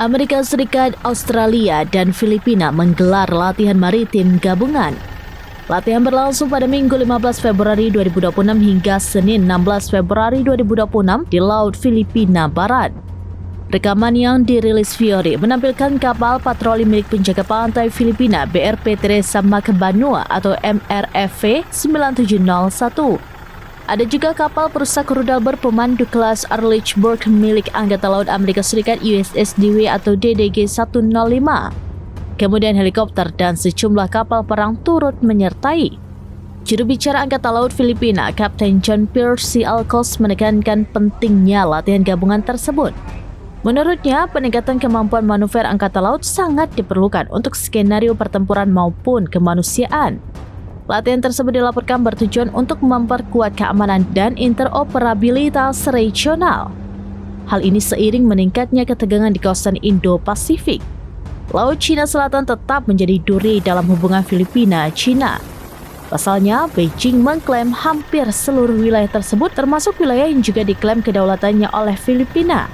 Amerika Serikat, Australia, dan Filipina menggelar latihan maritim gabungan. Latihan berlangsung pada Minggu 15 Februari 2026 hingga Senin 16 Februari 2026 di Laut Filipina Barat. Rekaman yang dirilis Fiori menampilkan kapal patroli milik penjaga pantai Filipina BRP Teresa Macbanua atau MRFV 9701. Ada juga kapal perusak rudal berpemandu kelas Arleigh-Burke milik Angkatan Laut Amerika Serikat USS Dewey atau DDG-105. Kemudian helikopter dan sejumlah kapal perang turut menyertai. Juru bicara Angkatan Laut Filipina, Kapten John Pierce Alcos menekankan pentingnya latihan gabungan tersebut. Menurutnya, peningkatan kemampuan manuver Angkatan Laut sangat diperlukan untuk skenario pertempuran maupun kemanusiaan. Latihan tersebut dilaporkan bertujuan untuk memperkuat keamanan dan interoperabilitas regional. Hal ini seiring meningkatnya ketegangan di kawasan Indo-Pasifik. Laut Cina Selatan tetap menjadi duri dalam hubungan Filipina-Cina. Pasalnya, Beijing mengklaim hampir seluruh wilayah tersebut termasuk wilayah yang juga diklaim kedaulatannya oleh Filipina.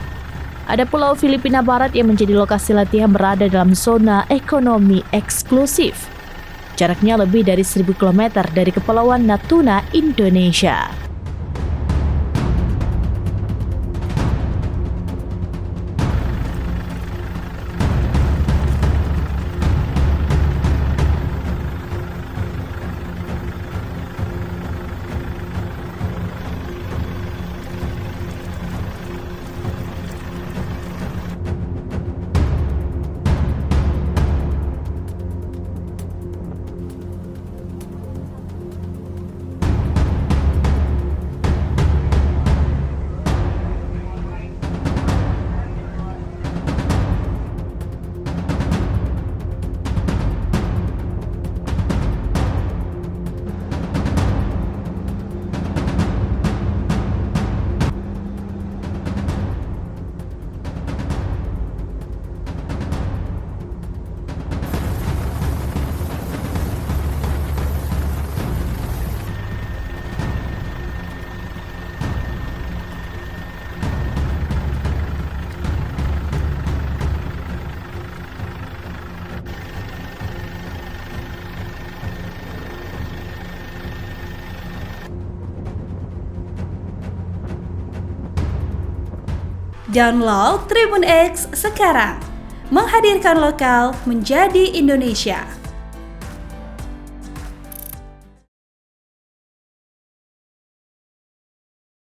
Ada Pulau Filipina Barat yang menjadi lokasi latihan berada dalam zona ekonomi eksklusif. Jaraknya lebih dari 1.000 km dari Kepulauan Natuna, Indonesia. Download Tribun X sekarang, menghadirkan lokal menjadi Indonesia.